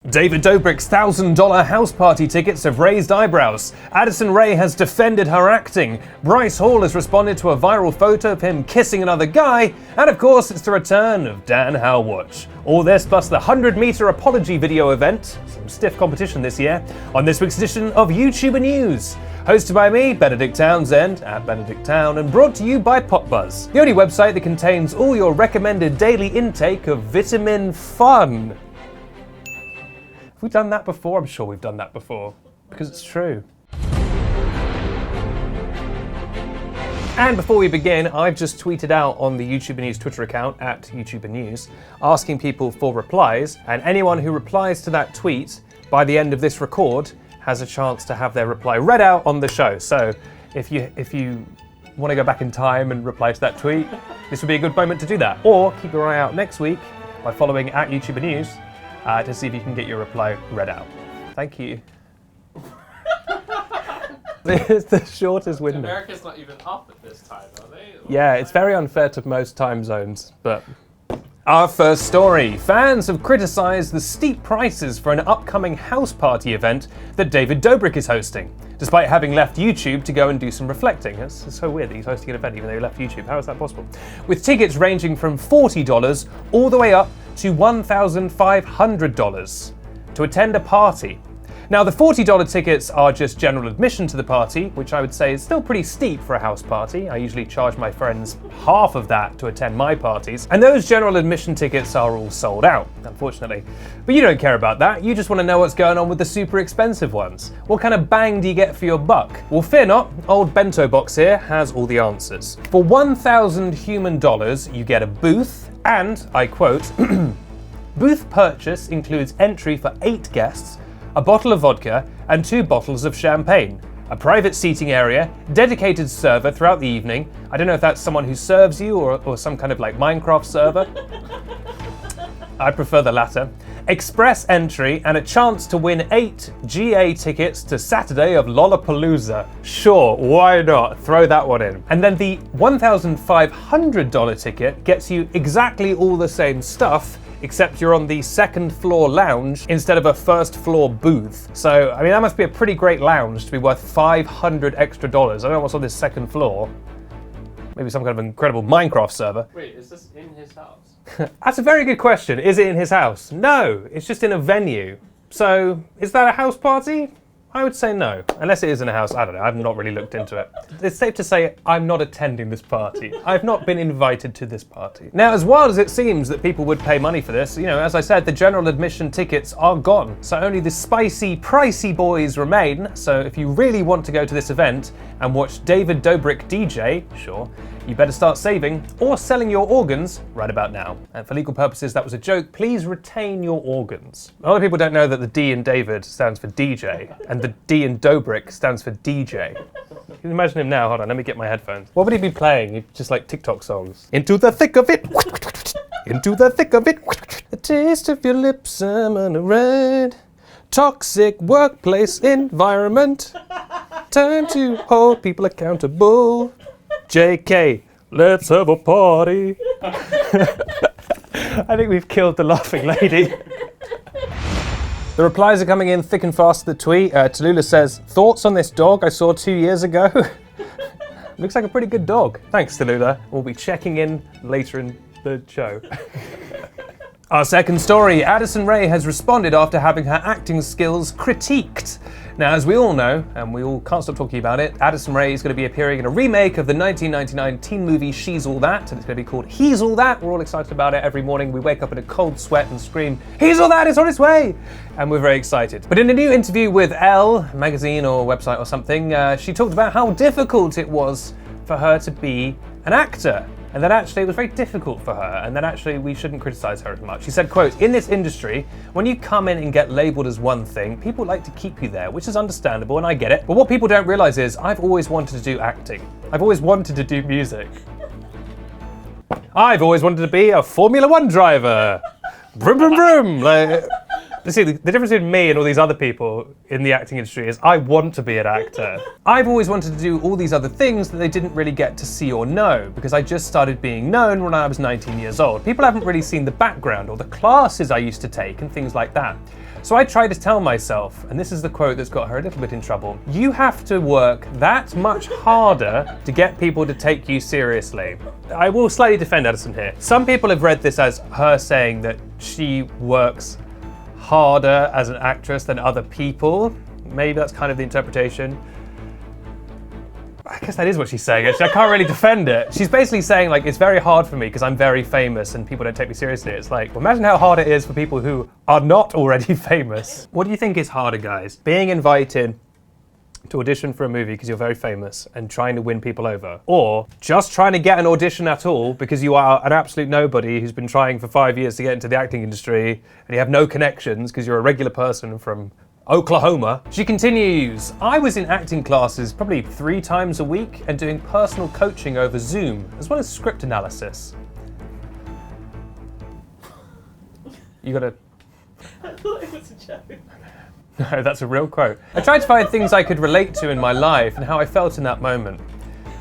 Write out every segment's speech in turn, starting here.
David Dobrik's $1,000 house party tickets have raised eyebrows. Addison Rae has defended her acting. Bryce Hall has responded to a viral photo of him kissing another guy. And of course, it's the return of Dan Howard. All this plus the 100-meter apology video event. Some stiff competition this year. On this week's edition of YouTuber News. Hosted by me, Benedict Townsend, at Benedict Town, and brought to you by PopBuzz, the only website that contains all your recommended daily intake of vitamin fun. Have we done that before? I'm sure we've done that before, because it's true. And before we begin, I've just tweeted out on the YouTuber News Twitter account, at YouTuber News, asking people for replies, and anyone who replies to that tweet by the end of this record has a chance to have their reply read out on the show. So if you want to go back in time and reply to that tweet, this would be a good moment to do that. Or keep your eye out next week by following at YouTuber News to see if you can get your reply read out. Thank you. It's the shortest window. America's not even up at this time, are they? Yeah, it's very unfair to most time zones, but... Our first story. Fans have criticised the steep prices for an upcoming house party event that David Dobrik is hosting, despite having left YouTube to go and do some reflecting. It's so weird that he's hosting an event even though he left YouTube. How is that possible? With tickets ranging from $40 all the way up to $1,500 to attend a party. Now, the $40 tickets are just general admission to the party, which I would say is still pretty steep for a house party. I usually charge my friends half of that to attend my parties, and those general admission tickets are all sold out, unfortunately. But you don't care about that, you just want to know what's going on with the super expensive ones. What kind of bang do you get for your buck? Well, fear not, old Bento Box here has all the answers. For 1,000 human dollars, you get a booth, and, I quote, booth purchase includes entry for 8 guests, a bottle of vodka, and 2 bottles of champagne. A private seating area, dedicated server throughout the evening. I don't know if that's someone who serves you or some kind of like Minecraft server. I prefer the latter. Express entry and a chance to win 8 GA tickets to Saturday of Lollapalooza. Sure, why not? Throw that one in. And then the $1,500 ticket gets you exactly all the same stuff, except you're on the 2nd floor lounge instead of a 1st floor booth. So, I mean, that must be a pretty great lounge to be worth $500 extra. I don't know what's on this 2nd floor. Maybe some kind of incredible Minecraft server. Wait, is this in his house? That's a very good question. Is it in his house? No, it's just in a venue. So, is that a house party? I would say no, unless it is in a house. I don't know, I've not really looked into it. It's safe to say I'm not attending this party. I've not been invited to this party. Now, as wild as it seems that people would pay money for this, you know, as I said, the general admission tickets are gone. So only the spicy, pricey boys remain. So if you really want to go to this event and watch David Dobrik DJ, sure, you better start saving or selling your organs right about now. And for legal purposes, that was a joke. Please retain your organs. A lot of people don't know that the D in David stands for DJ and the D in Dobrik stands for DJ. You can imagine him now. Hold on, let me get my headphones. What would he be playing? Just like TikTok songs. Into the thick of it. Into the thick of it. The taste of your lips, I'm on a red. Toxic workplace environment. Time to hold people accountable. JK, let's have a party. I think we've killed the laughing lady. The replies are coming in thick and fast to the tweet. Tallulah says, thoughts on this dog I saw 2 years ago? Looks like a pretty good dog. Thanks, Tallulah. We'll be checking in later in the show. Our second story, Addison Rae has responded after having her acting skills critiqued. Now, as we all know, and we all can't stop talking about it, Addison Rae is going to be appearing in a remake of the 1999 teen movie She's All That, and it's going to be called He's All That. We're all excited about it. Every morning we wake up in a cold sweat and scream, He's All That, it's on its way! And we're very excited. But in a new interview with Elle magazine or website or something, she talked about how difficult it was for her to be an actor. And that actually it was very difficult for her, and that actually we shouldn't criticize her as much. She said, quote, in this industry, when you come in and get labeled as one thing, people like to keep you there, which is understandable, and I get it. But what people don't realize is I've always wanted to do acting. I've always wanted to do music. I've always wanted to be a Formula 1 driver. Vroom, vroom, vroom. Like, see, the difference between me and all these other people in the acting industry is I want to be an actor. I've always wanted to do all these other things that they didn't really get to see or know because I just started being known when I was 19 years old. People haven't really seen the background or the classes I used to take and things like that. So I tried to tell myself, and this is the quote that's got her a little bit in trouble, you have to work that much harder to get people to take you seriously. I will slightly defend Addison here. Some people have read this as her saying that she works harder as an actress than other people. Maybe that's kind of the interpretation. I guess that is what she's saying, actually. I can't really defend it. She's basically saying, like, it's very hard for me because I'm very famous and people don't take me seriously. It's like, well, imagine how hard it is for people who are not already famous. What do you think is harder, guys? Being invited to audition for a movie because you're very famous and trying to win people over, or just trying to get an audition at all because you are an absolute nobody who's been trying for 5 years to get into the acting industry and you have no connections because you're a regular person from Oklahoma. She continues, I was in acting classes probably 3 times a week and doing personal coaching over Zoom, as well as script analysis. You gotta... I thought it was a joke. No, that's a real quote. I tried to find things I could relate to in my life and how I felt in that moment.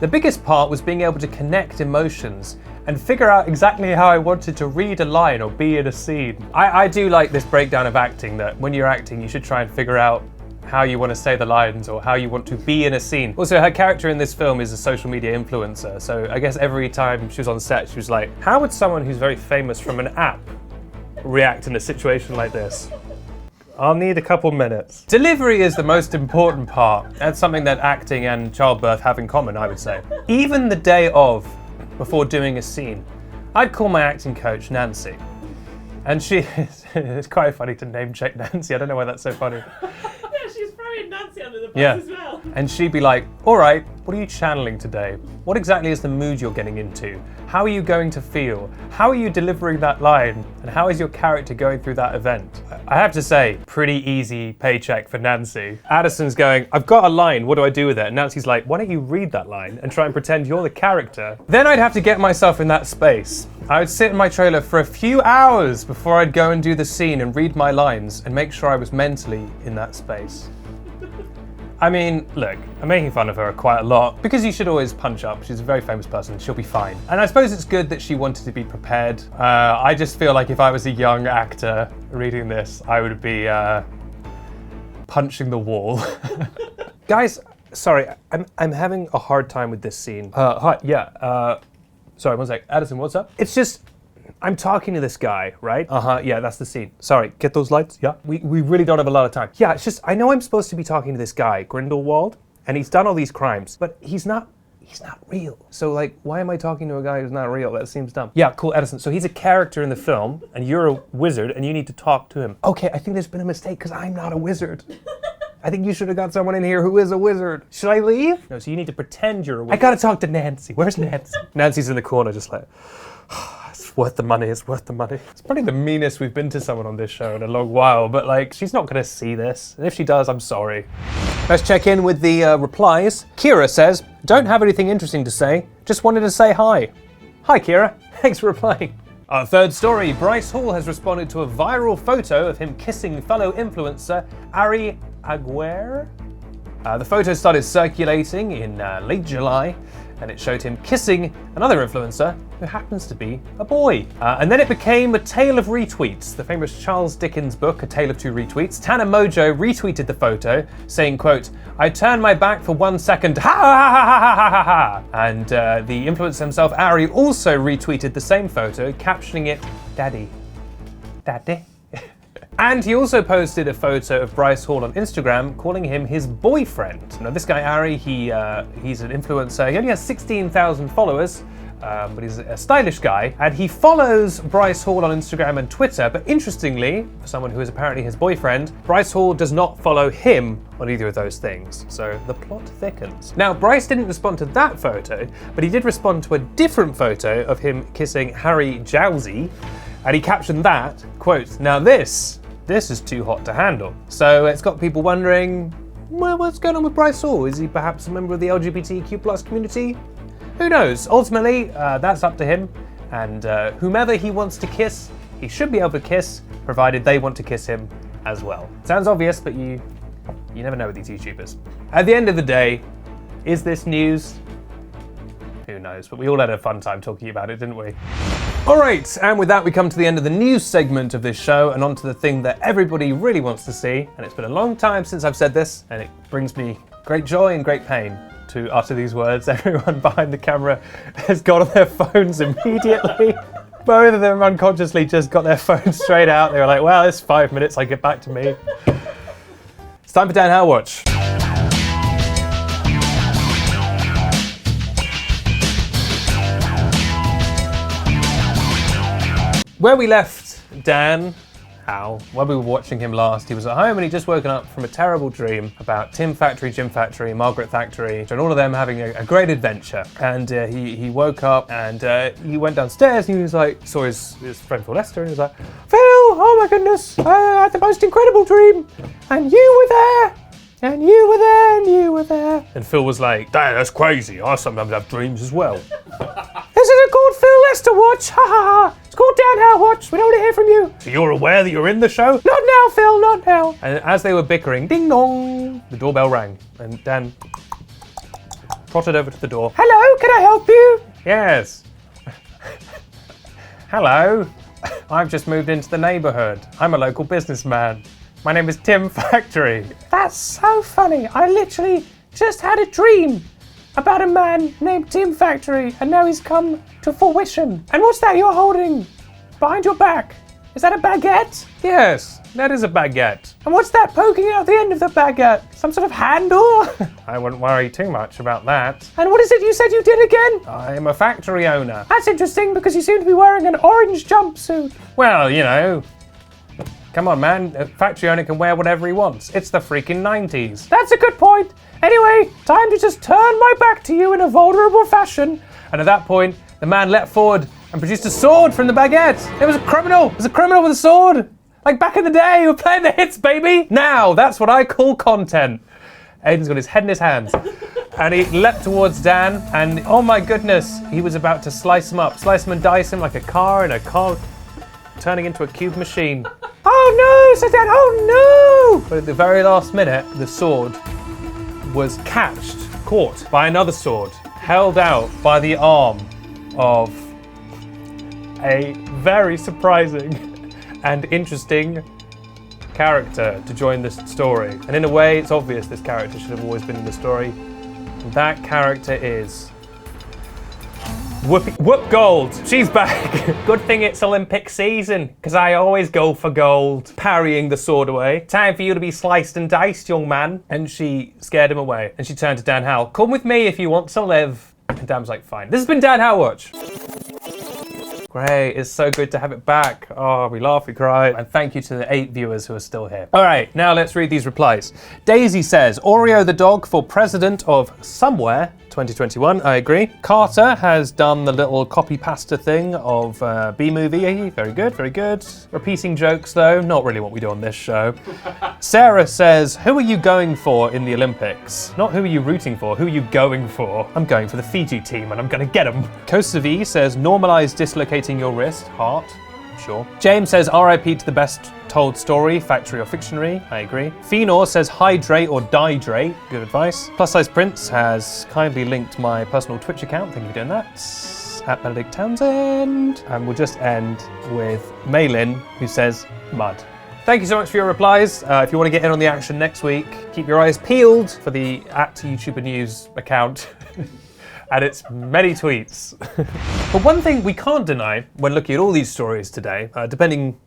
The biggest part was being able to connect emotions and figure out exactly how I wanted to read a line or be in a scene. I do like this breakdown of acting, that when you're acting, you should try and figure out how you want to say the lines or how you want to be in a scene. Also, her character in this film is a social media influencer, so I guess every time she was on set, she was like, how would someone who's very famous from an app react in a situation like this? I'll need a couple minutes. Delivery is the most important part. That's something that acting and childbirth have in common, I would say. Even the day of, before doing a scene, I'd call my acting coach, Nancy. And it's quite funny to name check Nancy. I don't know why that's so funny. Yeah, she's throwing Nancy under the bus Yeah. as well. And she'd be like, all right, what are you channeling today? What exactly is the mood you're getting into? How are you going to feel? How are you delivering that line? And how is your character going through that event? I have to say, pretty easy paycheck for Nancy. Addison's going, I've got a line, what do I do with it? And Nancy's like, why don't you read that line and try and pretend you're the character? Then I'd have to get myself in that space. I would sit in my trailer for a few hours before I'd go and do the scene and read my lines and make sure I was mentally in that space. I mean, look, I'm making fun of her quite a lot because you should always punch up. She's a very famous person, she'll be fine. And I suppose it's good that she wanted to be prepared. I just feel like if I was a young actor reading this, I would be punching the wall. Guys, sorry, I'm having a hard time with this scene. Hi, yeah, sorry, one sec. Addison, what's up? It's just, I'm talking to this guy, right? Yeah, that's the scene. Sorry, get those lights? Yeah. We really don't have a lot of time. Yeah, it's just, I know I'm supposed to be talking to this guy, Grindelwald, and he's done all these crimes, but he's not real. So like, why am I talking to a guy who's not real? That seems dumb. Yeah, cool, Edison. So he's a character in the film, and you're a wizard, and you need to talk to him. Okay, I think there's been a mistake, because I'm not a wizard. I think you should have got someone in here who is a wizard. Should I leave? No, so you need to pretend you're a wizard. I gotta talk to Nancy. Where's Nancy? Nancy's in the corner, just like, it's worth the money, it's worth the money. It's probably the meanest we've been to someone on this show in a long while, but like, she's not gonna see this. And if she does, I'm sorry. Let's check in with the replies. Kira says, don't have anything interesting to say, just wanted to say hi. Hi, Kira. Thanks for replying. Our third story, Bryce Hall has responded to a viral photo of him kissing fellow influencer Ari Aguirre. The photo started circulating in late July, and it showed him kissing another influencer who happens to be a boy. And then it became a tale of retweets. The famous Charles Dickens book, A Tale of Two Retweets. Tana Mojo retweeted the photo, saying, quote, I turned my back for 1 second, ha ha ha ha ha ha ha. And the influencer himself, Ari, also retweeted the same photo, captioning it, Daddy. Daddy. And he also posted a photo of Bryce Hall on Instagram, calling him his boyfriend. Now this guy, Ari, he's an influencer. He only has 16,000 followers, but he's a stylish guy. And he follows Bryce Hall on Instagram and Twitter, but interestingly, for someone who is apparently his boyfriend, Bryce Hall does not follow him on either of those things. So the plot thickens. Now, Bryce didn't respond to that photo, but he did respond to a different photo of him kissing Harry Jowsey, and he captioned that, quote, now this is too hot to handle. So it's got people wondering, well, what's going on with Bryce Hall? Is he perhaps a member of the LGBTQ+ community? Who knows? Ultimately, that's up to him. And whomever he wants to kiss, he should be able to kiss, provided they want to kiss him as well. Sounds obvious, but you never know with these YouTubers. At the end of the day, is this news? Who knows? But we all had a fun time talking about it, didn't we? Alright, and with that we come to the end of the news segment of this show and on to the thing that everybody really wants to see. And it's been a long time since I've said this, and it brings me great joy and great pain to utter these words. Everyone behind the camera has got on their phones immediately. Both of them unconsciously just got their phones straight out. They were like, well, it's 5 minutes, get back to me. It's time for Dan How Watch. Where we left Dan How, when we were watching him last, he was at home and he'd just woken up from a terrible dream about Tim Factory, Jim Factory, Margaret Factory, and all of them having a great adventure. And he woke up and he went downstairs and he was like, saw his friend Phil Lester and he was like, Phil, oh my goodness, I had the most incredible dream and you were there. And you were there, and you were there. And Phil was like, Dan, that's crazy. I sometimes have dreams as well. This isn't called Phil Lester Watch. Ha ha ha. It's called Dan How Watch. We don't want to hear from you. So you're aware that you're in the show? Not now, Phil, not now. And as they were bickering, ding dong, the doorbell rang. And Dan trotted over to the door. Hello, can I help you? Yes. Hello. I've just moved into the neighborhood. I'm a local businessman. My name is Tim Factory. That's so funny. I literally just had a dream about a man named Tim Factory, and now he's come to fruition. And what's that you're holding behind your back? Is that a baguette? Yes, that is a baguette. And what's that poking out the end of the baguette? Some sort of handle? I wouldn't worry too much about that. And what is it you said you did again? I'm a factory owner. That's interesting because you seem to be wearing an orange jumpsuit. Well, you know, come on, man. A factory owner can wear whatever he wants. It's the freaking 90s. That's a good point. Anyway, time to just turn my back to you in a vulnerable fashion. And at that point, the man leapt forward and produced a sword from the baguette. It was a criminal. It was a criminal with a sword. Like back in the day, we were playing the hits, baby. Now, that's what I call content. Aiden's got his head in his hands. And he leapt towards Dan, and oh my goodness, he was about to slice him up. Slice him and dice him like a car in a car turning into a cube machine. Oh no, said Dan, oh no! But at the very last minute, the sword was caught by another sword, held out by the arm of a very surprising and interesting character to join this story. And in a way, it's obvious this character should have always been in the story. And that character is Whoop Gold. She's back. Good thing it's Olympic season, because I always go for gold. Parrying the sword away. Time for you to be sliced and diced, young man. And she scared him away. And she turned to Dan How. Come with me if you want to live. And Dan was like, fine. This has been Dan How Watch. Great, it's so good to have it back. Oh, we laugh, we cry. And thank you to the 8 viewers who are still here. All right, now let's read these replies. Daisy says, Oreo the dog for president of somewhere 2021, I agree. Carter has done the little copy pasta thing of B-movie. Very good, very good. Repeating jokes though, not really what we do on this show. Sarah says, who are you going for in the Olympics? Not who are you rooting for, who are you going for? I'm going for the Fiji team and I'm gonna get them. Kosavi says, normalize dislocating your wrist, heart. Sure. James says, RIP to the best told story, factory or fictionary. I agree. Fenor says, hydrate or dihydrate. Good advice. Plus Size Prince has kindly linked my personal Twitch account. Thank you for doing that. At Benedict Townsend. And we'll just end with Maylin, who says, mud. Thank you so much for your replies. If you want to get in on the action next week, keep your eyes peeled for the @YouTuber News account. And its many tweets. But one thing we can't deny when looking at all these stories today, depending,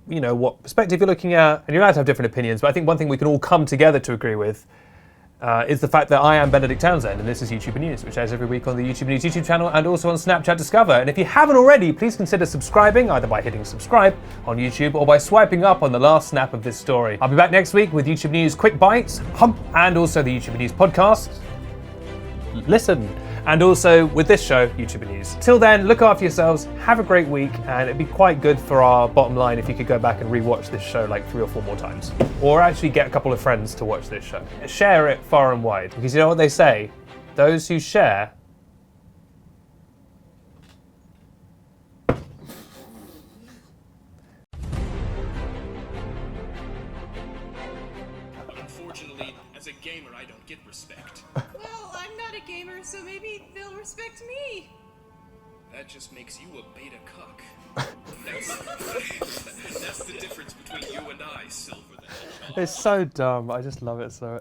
you know, what perspective you're looking at, and you're allowed to have different opinions, but I think one thing we can all come together to agree with is the fact that I am Benedict Townsend, and this is YouTuber News, which airs every week on the YouTuber News YouTube channel and also on Snapchat Discover. And if you haven't already, please consider subscribing, either by hitting subscribe on YouTube or by swiping up on the last snap of this story. I'll be back next week with YouTube News Quick Bites, and also the YouTuber News podcast. Listen. And also with this show, YouTuber News. Till then, look after yourselves, have a great week, and it'd be quite good for our bottom line if you could go back and rewatch this show like 3 or 4 more times. Or actually get a couple of friends to watch this show. Share it far and wide, because you know what they say? Those who share Unfortunately, as a gamer, I don't get respect. Well, I'm not a gamer, so maybe they'll respect me. That just makes you a beta cuck. That's the difference between you and I, Silver the Hedgehog. It's so dumb. I just love it so.